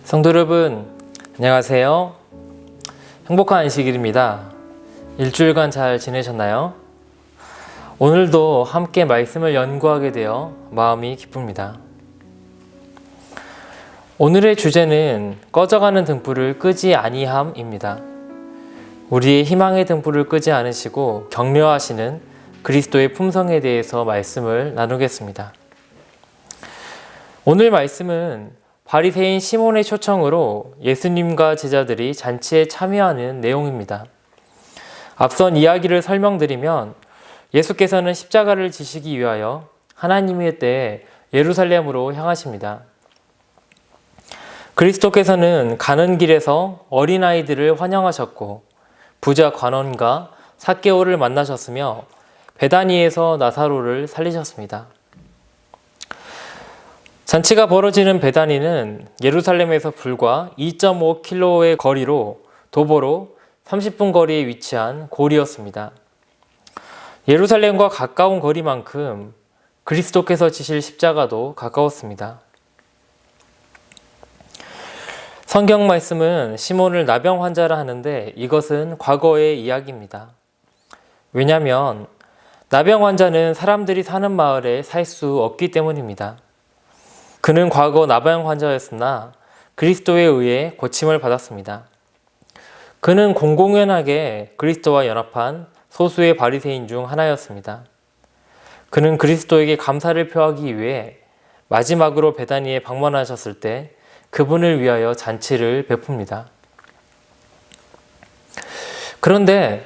성도 여러분, 안녕하세요. 행복한 안식일입니다. 일주일간 잘 지내셨나요? 오늘도 함께 말씀을 연구하게 되어 마음이 기쁩니다. 오늘의 주제는 꺼져가는 등불을 끄지 아니함입니다. 우리의 희망의 등불을 끄지 않으시고 격려하시는 그리스도의 품성에 대해서 말씀을 나누겠습니다. 오늘 말씀은 바리새인 시몬의 초청으로 예수님과 제자들이 잔치에 참여하는 내용입니다. 앞선 이야기를 설명드리면 예수께서는 십자가를 지시기 위하여 하나님의 때에 예루살렘으로 향하십니다. 그리스도께서는 가는 길에서 어린아이들을 환영하셨고 부자 관원과 삭개오를 만나셨으며 베다니에서 나사로를 살리셨습니다. 잔치가 벌어지는 베다니는 예루살렘에서 불과 2.5km의 거리로 도보로 30분 거리에 위치한 고리였습니다. 예루살렘과 가까운 거리만큼 그리스도께서 지실 십자가도 가까웠습니다. 성경 말씀은 시몬을 나병 환자라 하는데 이것은 과거의 이야기입니다. 왜냐하면 나병 환자는 사람들이 사는 마을에 살 수 없기 때문입니다. 그는 과거 나병 환자였으나 그리스도에 의해 고침을 받았습니다. 그는 공공연하게 그리스도와 연합한 소수의 바리새인 중 하나였습니다. 그는 그리스도에게 감사를 표하기 위해 마지막으로 베다니에 방문하셨을 때 그분을 위하여 잔치를 베풉니다. 그런데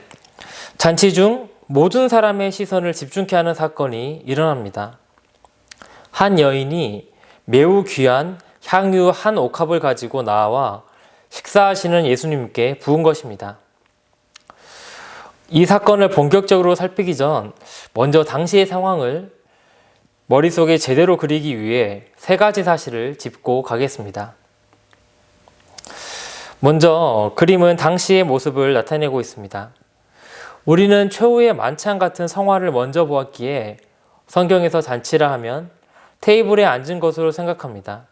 잔치 중 모든 사람의 시선을 집중케 하는 사건이 일어납니다. 한 여인이 매우 귀한 향유 한 옥합을 가지고 나와 식사하시는 예수님께 부은 것입니다. 이 사건을 본격적으로 살피기 전 먼저 당시의 상황을 머릿속에 제대로 그리기 위해 세 가지 사실을 짚고 가겠습니다. 먼저 그림은 당시의 모습을 나타내고 있습니다. 우리는 최후의 만찬 같은 성화를 먼저 보았기에 성경에서 잔치라 하면 테이블에 앉은 것으로 생각합니다.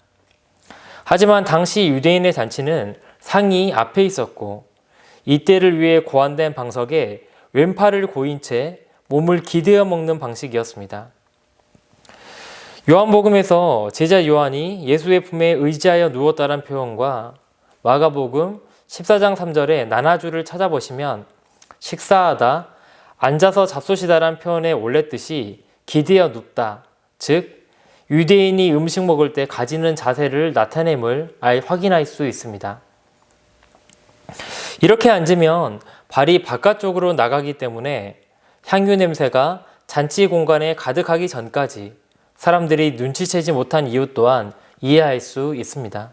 하지만 당시 유대인의 잔치는 상이 앞에 있었고 이때를 위해 고안된 방석에 왼팔을 고인 채 몸을 기대어 먹는 방식이었습니다. 요한복음에서 제자 요한이 예수의 품에 의지하여 누웠다는 표현과 마가복음 14장 3절에 나나주를 찾아보시면 식사하다, 앉아서 잡수시다란 표현의 원래 뜻이 기대어 눕다, 즉 유대인이 음식 먹을 때 가지는 자세를 나타냄을 확인할 수 있습니다. 이렇게 앉으면 발이 바깥쪽으로 나가기 때문에 향유 냄새가 잔치 공간에 가득하기 전까지 사람들이 눈치채지 못한 이유 또한 이해할 수 있습니다.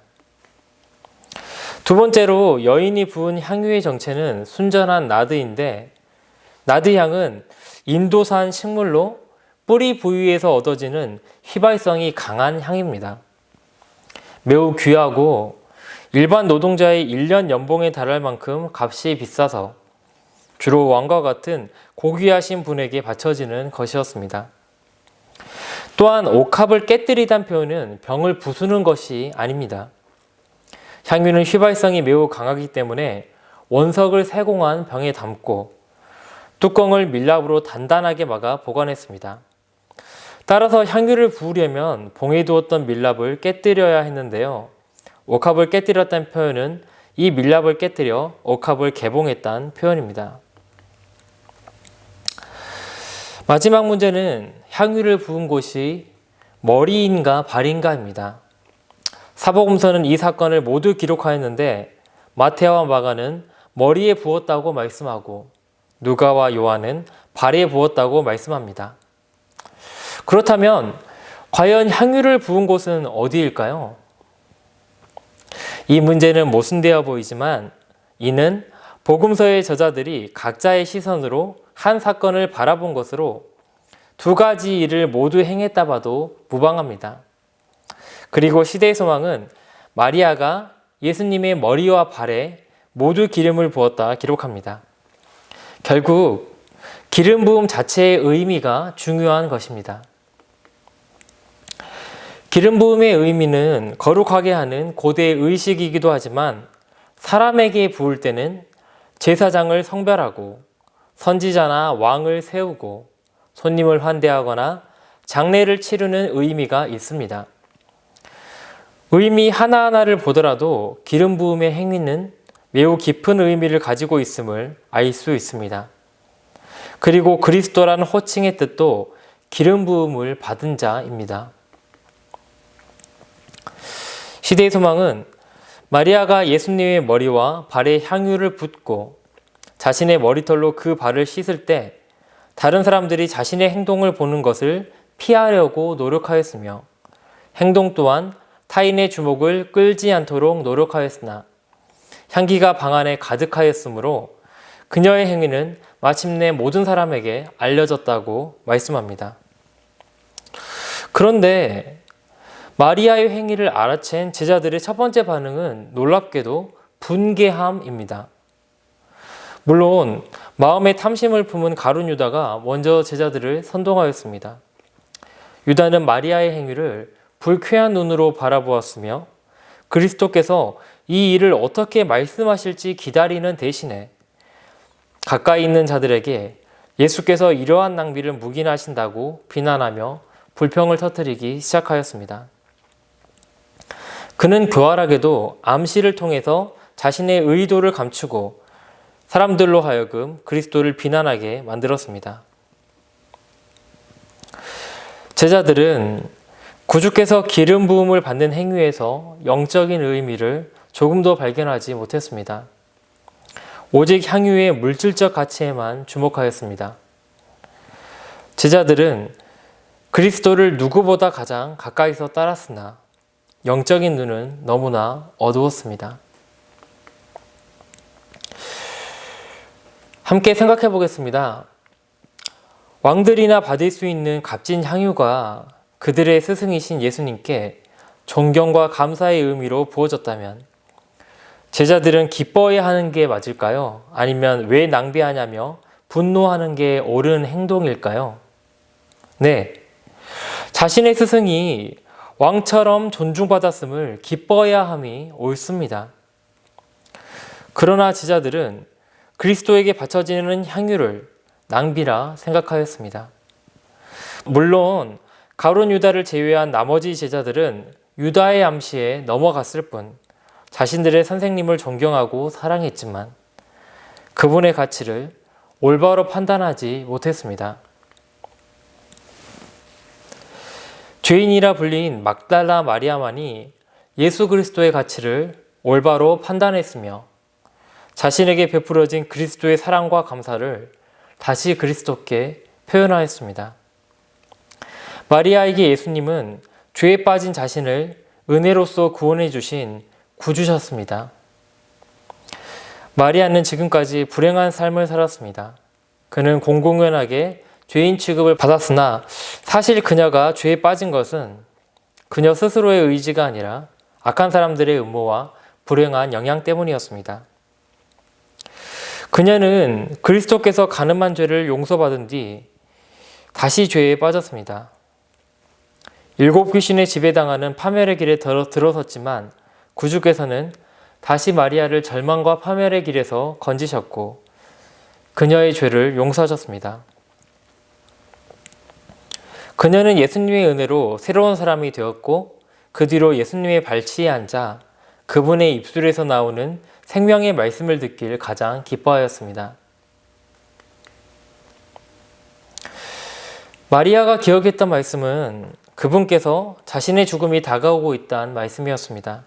두 번째로 여인이 부은 향유의 정체는 순전한 나드인데 나드향은 인도산 식물로 뿌리 부위에서 얻어지는 휘발성이 강한 향입니다. 매우 귀하고 일반 노동자의 1년 연봉에 달할 만큼 값이 비싸서 주로 왕과 같은 고귀하신 분에게 바쳐지는 것이었습니다. 또한 옥합을 깨뜨리다는 표현은 병을 부수는 것이 아닙니다. 향유는 휘발성이 매우 강하기 때문에 원석을 세공한 병에 담고 뚜껑을 밀랍으로 단단하게 막아 보관했습니다. 따라서 향유를 부으려면 봉에 두었던 밀랍을 깨뜨려야 했는데요. 옥합을 깨뜨렸다는 표현은 이 밀랍을 깨뜨려 옥합을 개봉했다는 표현입니다. 마지막 문제는 향유를 부은 곳이 머리인가 발인가입니다. 사복음서는 이 사건을 모두 기록하였는데 마태와 마가는 머리에 부었다고 말씀하고 누가와 요한은 발에 부었다고 말씀합니다. 그렇다면 과연 향유를 부은 곳은 어디일까요? 이 문제는 모순되어 보이지만 이는 복음서의 저자들이 각자의 시선으로 한 사건을 바라본 것으로 두 가지 일을 모두 행했다 봐도 무방합니다. 그리고 시대의 소망은 마리아가 예수님의 머리와 발에 모두 기름을 부었다 기록합니다. 결국 기름 부음 자체의 의미가 중요한 것입니다. 기름 부음의 의미는 거룩하게 하는 고대 의식이기도 하지만 사람에게 부을 때는 제사장을 성별하고 선지자나 왕을 세우고 손님을 환대하거나 장례를 치르는 의미가 있습니다. 의미 하나하나를 보더라도 기름 부음의 행위는 매우 깊은 의미를 가지고 있음을 알 수 있습니다. 그리고 그리스도라는 호칭의 뜻도 기름 부음을 받은 자입니다. 시대의 소망은 마리아가 예수님의 머리와 발에 향유를 붓고 자신의 머리털로 그 발을 씻을 때 다른 사람들이 자신의 행동을 보는 것을 피하려고 노력하였으며 행동 또한 타인의 주목을 끌지 않도록 노력하였으나 향기가 방 안에 가득하였으므로 그녀의 행위는 마침내 모든 사람에게 알려졌다고 말씀합니다. 그런데 마리아의 행위를 알아챈 제자들의 첫 번째 반응은 놀랍게도 분개함입니다. 물론 마음의 탐심을 품은 가룟 유다가 먼저 제자들을 선동하였습니다. 유다는 마리아의 행위를 불쾌한 눈으로 바라보았으며 그리스도께서 이 일을 어떻게 말씀하실지 기다리는 대신에 가까이 있는 자들에게 예수께서 이러한 낭비를 묵인하신다고 비난하며 불평을 터뜨리기 시작하였습니다. 그는 교활하게도 암시를 통해서 자신의 의도를 감추고 사람들로 하여금 그리스도를 비난하게 만들었습니다. 제자들은 구주께서 기름 부음을 받는 행위에서 영적인 의미를 조금도 발견하지 못했습니다. 오직 향유의 물질적 가치에만 주목하였습니다. 제자들은 그리스도를 누구보다 가장 가까이서 따랐으나 영적인 눈은 너무나 어두웠습니다. 함께 생각해 보겠습니다. 왕들이나 받을 수 있는 값진 향유가 그들의 스승이신 예수님께 존경과 감사의 의미로 부어졌다면 제자들은 기뻐해야 하는 게 맞을까요? 아니면 왜 낭비하냐며 분노하는 게 옳은 행동일까요? 네, 자신의 스승이 왕처럼 존중받았음을 기뻐해야 함이 옳습니다. 그러나 제자들은 그리스도에게 바쳐지는 향유를 낭비라 생각하였습니다. 물론 가룟 유다를 제외한 나머지 제자들은 유다의 암시에 넘어갔을 뿐 자신들의 선생님을 존경하고 사랑했지만 그분의 가치를 올바로 판단하지 못했습니다. 죄인이라 불린 막달라 마리아만이 예수 그리스도의 가치를 올바로 판단했으며 자신에게 베풀어진 그리스도의 사랑과 감사를 다시 그리스도께 표현하였습니다. 마리아에게 예수님은 죄에 빠진 자신을 은혜로써 구원해 주신 구주셨습니다. 마리아는 지금까지 불행한 삶을 살았습니다. 그는 공공연하게 죄인 취급을 받았으나 사실 그녀가 죄에 빠진 것은 그녀 스스로의 의지가 아니라 악한 사람들의 음모와 불행한 영향 때문이었습니다. 그녀는 그리스도께서 가늠한 죄를 용서받은 뒤 다시 죄에 빠졌습니다. 7 귀신에 지배당하는 파멸의 길에 들어섰지만 구주께서는 다시 마리아를 절망과 파멸의 길에서 건지셨고 그녀의 죄를 용서하셨습니다. 그녀는 예수님의 은혜로 새로운 사람이 되었고 그 뒤로 예수님의 발치에 앉아 그분의 입술에서 나오는 생명의 말씀을 듣길 가장 기뻐하였습니다. 마리아가 기억했던 말씀은 그분께서 자신의 죽음이 다가오고 있다는 말씀이었습니다.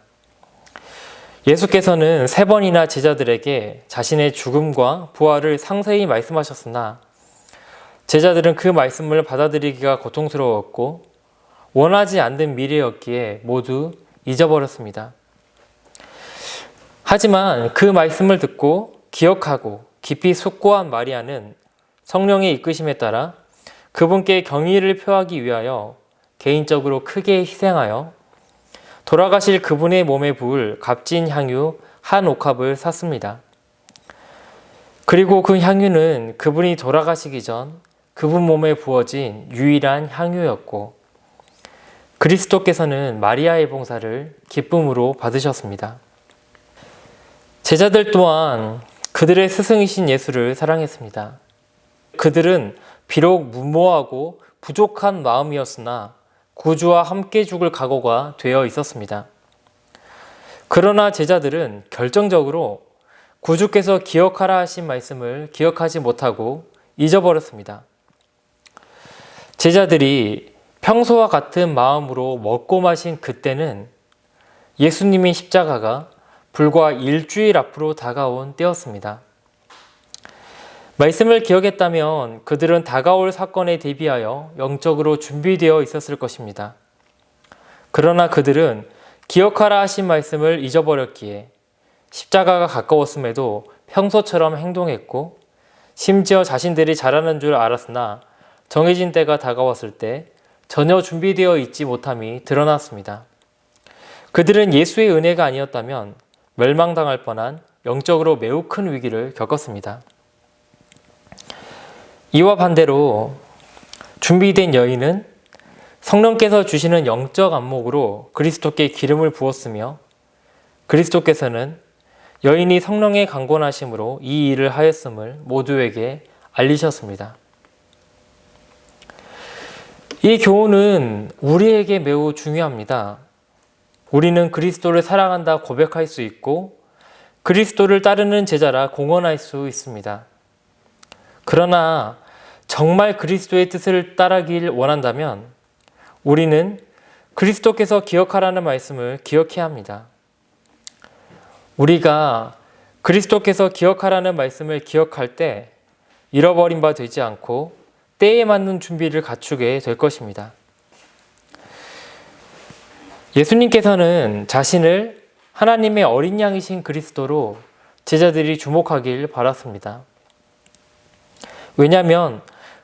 예수께서는 3번이나 제자들에게 자신의 죽음과 부활을 상세히 말씀하셨으나 제자들은 그 말씀을 받아들이기가 고통스러웠고 원하지 않는 미래였기에 모두 잊어버렸습니다. 하지만 그 말씀을 듣고 기억하고 깊이 숙고한 마리아는 성령의 이끄심에 따라 그분께 경의를 표하기 위하여 개인적으로 크게 희생하여 돌아가실 그분의 몸에 부을 값진 향유 1옥합을 샀습니다. 그리고 그 향유는 그분이 돌아가시기 전 그분 몸에 부어진 유일한 향유였고 그리스도께서는 마리아의 봉사를 기쁨으로 받으셨습니다. 제자들 또한 그들의 스승이신 예수를 사랑했습니다. 그들은 비록 무모하고 부족한 마음이었으나 구주와 함께 죽을 각오가 되어 있었습니다. 그러나 제자들은 결정적으로 구주께서 기억하라 하신 말씀을 기억하지 못하고 잊어버렸습니다. 제자들이 평소와 같은 마음으로 먹고 마신 그때는 예수님의 십자가가 불과 일주일 앞으로 다가온 때였습니다. 말씀을 기억했다면 그들은 다가올 사건에 대비하여 영적으로 준비되어 있었을 것입니다. 그러나 그들은 기억하라 하신 말씀을 잊어버렸기에 십자가가 가까웠음에도 평소처럼 행동했고, 심지어 자신들이 잘하는 줄 알았으나 정해진 때가 다가왔을 때 전혀 준비되어 있지 못함이 드러났습니다. 그들은 예수의 은혜가 아니었다면 멸망당할 뻔한 영적으로 매우 큰 위기를 겪었습니다. 이와 반대로 준비된 여인은 성령께서 주시는 영적 안목으로 그리스도께 기름을 부었으며, 그리스도께서는 여인이 성령의 강권하심으로 이 일을 하였음을 모두에게 알리셨습니다. 이 교훈은 우리에게 매우 중요합니다. 우리는 그리스도를 사랑한다 고백할 수 있고 그리스도를 따르는 제자라 공언할 수 있습니다. 그러나 정말 그리스도의 뜻을 따르길 원한다면 우리는 그리스도께서 기억하라는 말씀을 기억해야 합니다. 우리가 그리스도께서 기억하라는 말씀을 기억할 때 잃어버린 바 되지 않고 때에 맞는 준비를 갖추게 될 것입니다. 예수님께서는 자신을 하나님의 어린 양이신 그리스도로 제자들이 주목하길 바랐습니다. 왜냐하면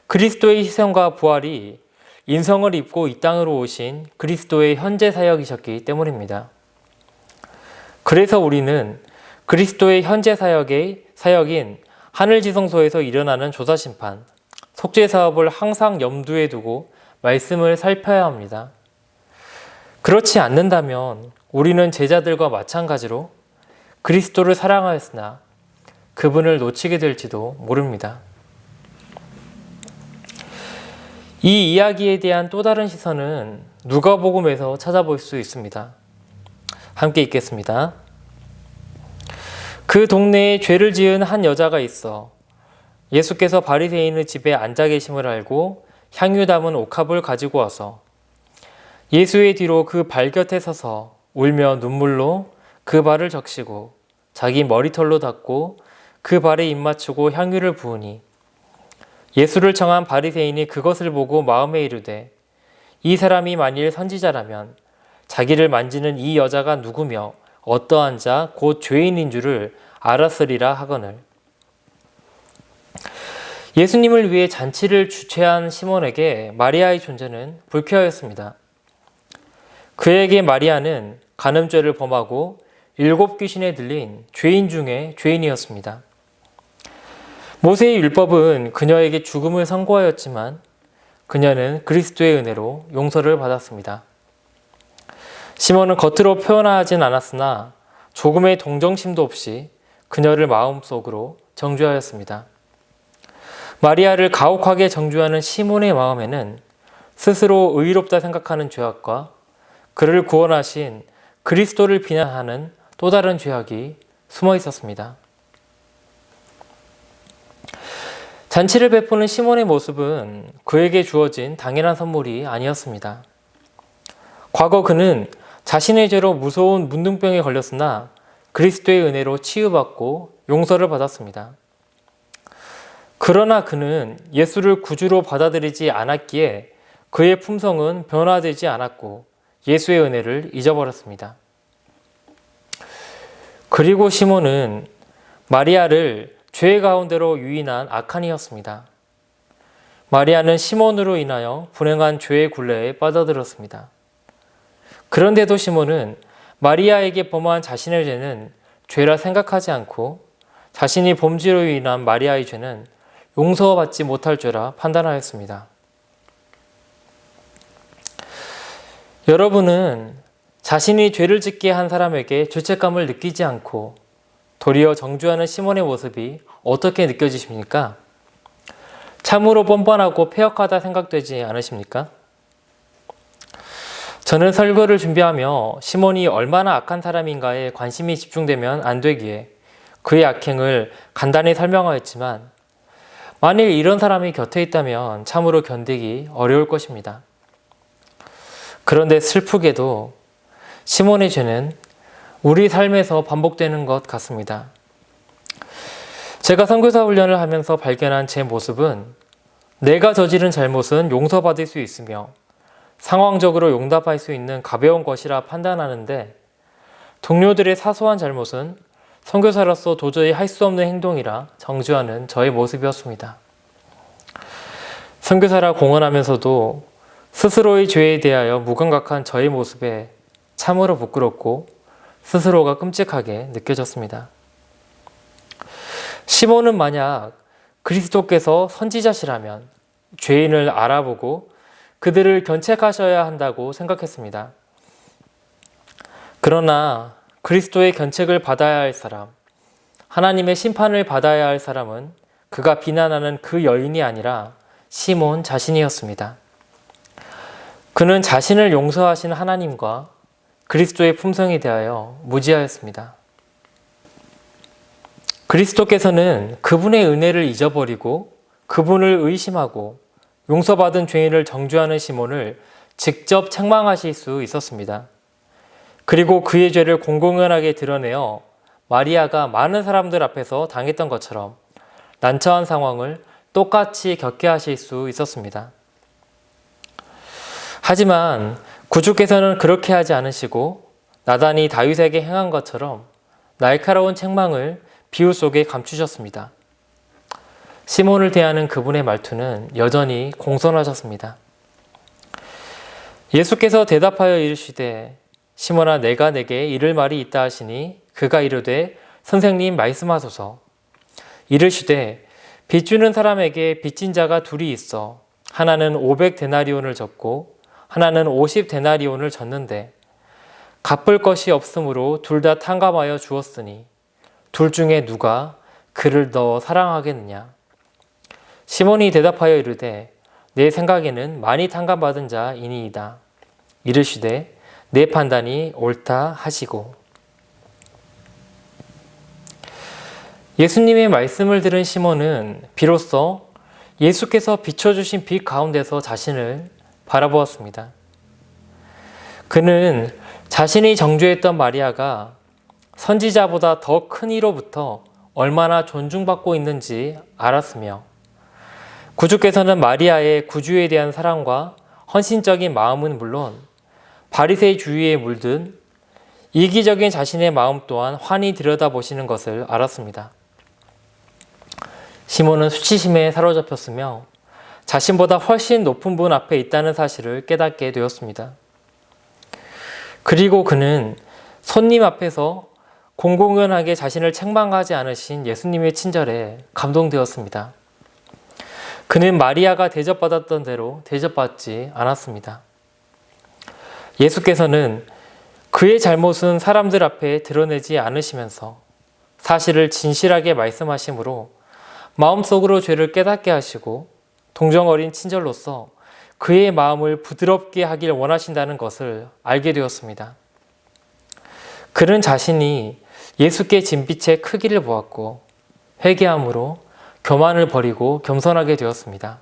그리스도의 희생과 부활이 인성을 입고 이 땅으로 오신 그리스도의 현재 사역이셨기 때문입니다. 그래서 우리는 그리스도의 현재 사역인 하늘지성소에서 일어나는 조사심판, 속죄사업을 항상 염두에 두고 말씀을 살펴야 합니다. 그렇지 않는다면 우리는 제자들과 마찬가지로 그리스도를 사랑하였으나 그분을 놓치게 될지도 모릅니다. 이 이야기에 대한 또 다른 시선은 누가복음에서 찾아볼 수 있습니다. 함께 읽겠습니다. 그 동네에 죄를 지은 한 여자가 있어 예수께서 바리새인의 집에 앉아 계심을 알고 향유 담은 옥합을 가지고 와서 예수의 뒤로 그 발 곁에 서서 울며 눈물로 그 발을 적시고 자기 머리털로 닦고 그 발에 입 맞추고 향유를 부으니, 예수를 청한 바리새인이 그것을 보고 마음에 이르되 이 사람이 만일 선지자라면 자기를 만지는 이 여자가 누구며 어떠한 자 곧 죄인인 줄을 알았으리라 하거늘. 예수님을 위해 잔치를 주최한 시몬에게 마리아의 존재는 불쾌하였습니다. 그에게 마리아는 간음죄를 범하고 7 귀신에 들린 죄인 중에 죄인이었습니다. 모세의 율법은 그녀에게 죽음을 선고하였지만 그녀는 그리스도의 은혜로 용서를 받았습니다. 시몬은 겉으로 표현하진 않았으나 조금의 동정심도 없이 그녀를 마음속으로 정죄하였습니다. 마리아를 가혹하게 정죄하는 시몬의 마음에는 스스로 의롭다 생각하는 죄악과 그를 구원하신 그리스도를 비난하는 또 다른 죄악이 숨어 있었습니다. 잔치를 베푸는 시몬의 모습은 그에게 주어진 당연한 선물이 아니었습니다. 과거 그는 자신의 죄로 무서운 문둥병에 걸렸으나 그리스도의 은혜로 치유받고 용서를 받았습니다. 그러나 그는 예수를 구주로 받아들이지 않았기에 그의 품성은 변화되지 않았고 예수의 은혜를 잊어버렸습니다. 그리고 시몬은 마리아를 죄 가운데로 유인한 악한 이였습니다. 마리아는 시몬으로 인하여 불행한 죄의 굴레에 빠져들었습니다. 그런데도 시몬은 마리아에게 범한 자신의 죄는 죄라 생각하지 않고 자신이 범죄로 인한 마리아의 죄는 용서받지 못할 죄라 판단하였습니다. 여러분은 자신이 죄를 짓게 한 사람에게 죄책감을 느끼지 않고 도리어 정죄하는 시몬의 모습이 어떻게 느껴지십니까? 참으로 뻔뻔하고 패역하다 생각되지 않으십니까? 저는 설교를 준비하며 시몬이 얼마나 악한 사람인가에 관심이 집중되면 안 되기에 그의 악행을 간단히 설명하였지만 만일 이런 사람이 곁에 있다면 참으로 견디기 어려울 것입니다. 그런데 슬프게도 시몬의 죄는 우리 삶에서 반복되는 것 같습니다. 제가 선교사 훈련을 하면서 발견한 제 모습은 내가 저지른 잘못은 용서받을 수 있으며 상황적으로 용납할 수 있는 가벼운 것이라 판단하는데 동료들의 사소한 잘못은 선교사로서 도저히 할 수 없는 행동이라 정죄하는 저의 모습이었습니다. 선교사라 공언하면서도 스스로의 죄에 대하여 무감각한 저의 모습에 참으로 부끄럽고 스스로가 끔찍하게 느껴졌습니다. 시몬은 만약 그리스도께서 선지자시라면 죄인을 알아보고 그들을 견책하셔야 한다고 생각했습니다. 그러나 그리스도의 견책을 받아야 할 사람, 하나님의 심판을 받아야 할 사람은 그가 비난하는 그 여인이 아니라 시몬 자신이었습니다. 그는 자신을 용서하신 하나님과 그리스도의 품성에 대하여 무지하였습니다. 그리스도께서는 그분의 은혜를 잊어버리고 그분을 의심하고 용서받은 죄인을 정죄하는 시몬을 직접 책망하실 수 있었습니다. 그리고 그의 죄를 공공연하게 드러내어 마리아가 많은 사람들 앞에서 당했던 것처럼 난처한 상황을 똑같이 겪게 하실 수 있었습니다. 하지만 구주께서는 그렇게 하지 않으시고 나단이 다윗에게 행한 것처럼 날카로운 책망을 비유 속에 감추셨습니다. 시몬을 대하는 그분의 말투는 여전히 공손하셨습니다. 예수께서 대답하여 이르시되 시몬아 내가 내게 이를 말이 있다 하시니 그가 이르되 선생님 말씀하소서. 이르시되 빚 주는 사람에게 빚진 자가 둘이 있어 하나는 500데나리온을 졌고 하나는 50데나리온을 졌는데 갚을 것이 없으므로 둘 다 탕감하여 주었으니 둘 중에 누가 그를 더 사랑하겠느냐. 시몬이 대답하여 이르되 내 생각에는 많이 탕감받은 자이니이다. 이르시되 내 판단이 옳다 하시고. 예수님의 말씀을 들은 시몬은 비로소 예수께서 비춰주신 빛 가운데서 자신을 바라보았습니다. 그는 자신이 정죄했던 마리아가 선지자보다 더 큰 이로부터 얼마나 존중받고 있는지 알았으며 구주께서는 마리아의 구주에 대한 사랑과 헌신적인 마음은 물론 바리새의 주의에 물든 이기적인 자신의 마음 또한 환히 들여다보시는 것을 알았습니다. 시몬은 수치심에 사로잡혔으며 자신보다 훨씬 높은 분 앞에 있다는 사실을 깨닫게 되었습니다. 그리고 그는 손님 앞에서 공공연하게 자신을 책망하지 않으신 예수님의 친절에 감동되었습니다. 그는 마리아가 대접받았던 대로 대접받지 않았습니다. 예수께서는 그의 잘못은 사람들 앞에 드러내지 않으시면서 사실을 진실하게 말씀하시므로 마음속으로 죄를 깨닫게 하시고 동정 어린 친절로서 그의 마음을 부드럽게 하길 원하신다는 것을 알게 되었습니다. 그는 자신이 예수께 진 빛의 크기를 보았고 회개함으로 교만을 버리고 겸손하게 되었습니다.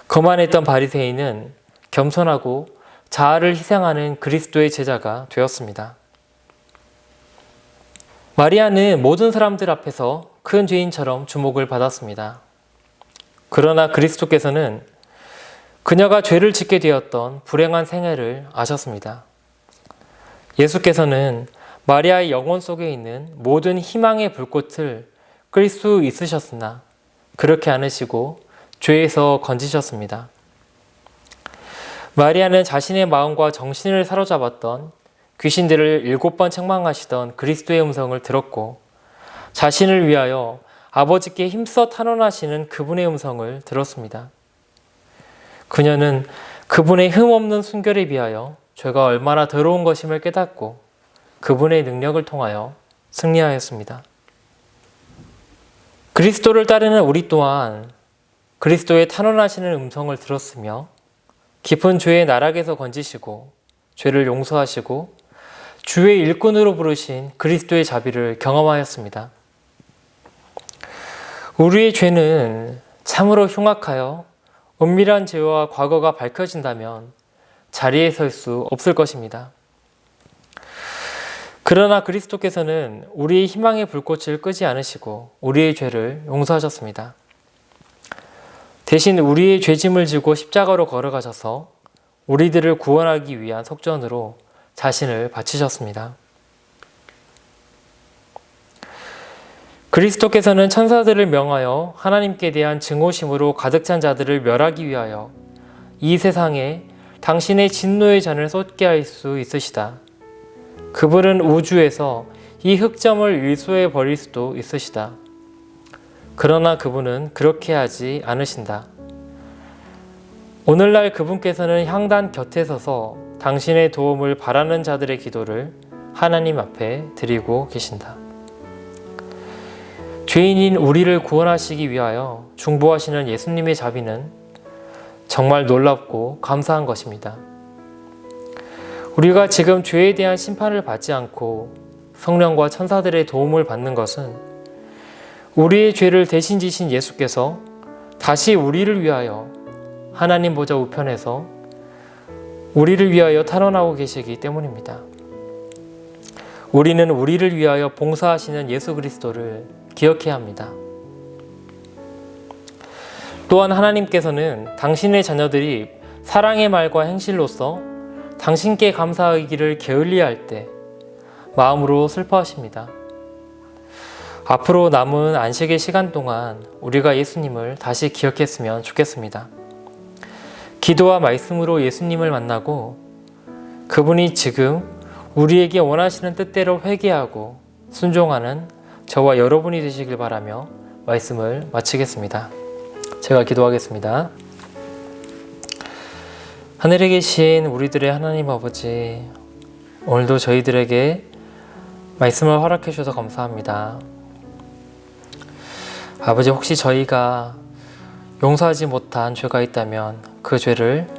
거만했던 바리새인은 겸손하고 자아를 희생하는 그리스도의 제자가 되었습니다. 마리아는 모든 사람들 앞에서 큰 죄인처럼 주목을 받았습니다. 그러나 그리스도께서는 그녀가 죄를 짓게 되었던 불행한 생애를 아셨습니다. 예수께서는 마리아의 영혼 속에 있는 모든 희망의 불꽃을 끌 수 있으셨으나 그렇게 않으시고 죄에서 건지셨습니다. 마리아는 자신의 마음과 정신을 사로잡았던 귀신들을 7번 책망하시던 그리스도의 음성을 들었고 자신을 위하여 아버지께 힘써 탄원하시는 그분의 음성을 들었습니다. 그녀는 그분의 흠없는 순결에 비하여 죄가 얼마나 더러운 것임을 깨닫고 그분의 능력을 통하여 승리하였습니다. 그리스도를 따르는 우리 또한 그리스도의 탄원하시는 음성을 들었으며 깊은 죄의 나락에서 건지시고 죄를 용서하시고 주의 일꾼으로 부르신 그리스도의 자비를 경험하였습니다. 우리의 죄는 참으로 흉악하여 은밀한 죄와 과거가 밝혀진다면 자리에 설 수 없을 것입니다. 그러나 그리스도께서는 우리의 희망의 불꽃을 끄지 않으시고 우리의 죄를 용서하셨습니다. 대신 우리의 죄짐을 지고 십자가로 걸어가셔서 우리들을 구원하기 위한 속전으로 자신을 바치셨습니다. 그리스도께서는 천사들을 명하여 하나님께 대한 증오심으로 가득 찬 자들을 멸하기 위하여 이 세상에 당신의 진노의 잔을 쏟게 할 수 있으시다. 그분은 우주에서 이 흑점을 일소해 버릴 수도 있으시다. 그러나 그분은 그렇게 하지 않으신다. 오늘날 그분께서는 향단 곁에 서서 당신의 도움을 바라는 자들의 기도를 하나님 앞에 드리고 계신다. 죄인인 우리를 구원하시기 위하여 중보하시는 예수님의 자비는 정말 놀랍고 감사한 것입니다. 우리가 지금 죄에 대한 심판을 받지 않고 성령과 천사들의 도움을 받는 것은 우리의 죄를 대신 지신 예수께서 다시 우리를 위하여 하나님 보좌 우편에서 우리를 위하여 탄원하고 계시기 때문입니다. 우리는 우리를 위하여 봉사하시는 예수 그리스도를 기억해야 합니다. 또한 하나님께서는 당신의 자녀들이 사랑의 말과 행실로서 당신께 감사하기를 게을리할 때 마음으로 슬퍼하십니다. 앞으로 남은 안식의 시간 동안 우리가 예수님을 다시 기억했으면 좋겠습니다. 기도와 말씀으로 예수님을 만나고 그분이 지금 우리에게 원하시는 뜻대로 회개하고 순종하는 저와 여러분이 되시길 바라며 말씀을 마치겠습니다. 제가 기도하겠습니다. 하늘에 계신 우리들의 하나님 아버지, 오늘도 저희들에게 말씀을 허락해 주셔서 감사합니다. 아버지, 혹시 저희가 용서하지 못한 죄가 있다면 그 죄를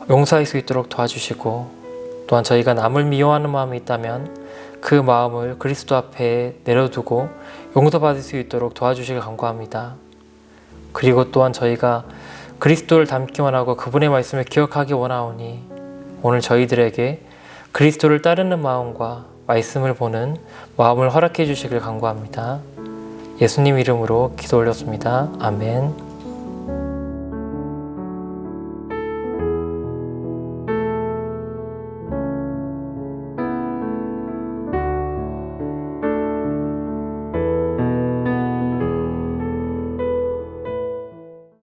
용서할 수 있도록 도와주시고, 또한 저희가 남을 미워하는 마음이 있다면 그 마음을 그리스도 앞에 내려두고 용서받을 수 있도록 도와주시길 간구합니다. 그리고 또한 저희가 그리스도를 닮기 원하고 그분의 말씀을 기억하기 원하오니 오늘 저희들에게 그리스도를 따르는 마음과 말씀을 보는 마음을 허락해 주시길 간구합니다. 예수님 이름으로 기도 올렸습니다. 아멘.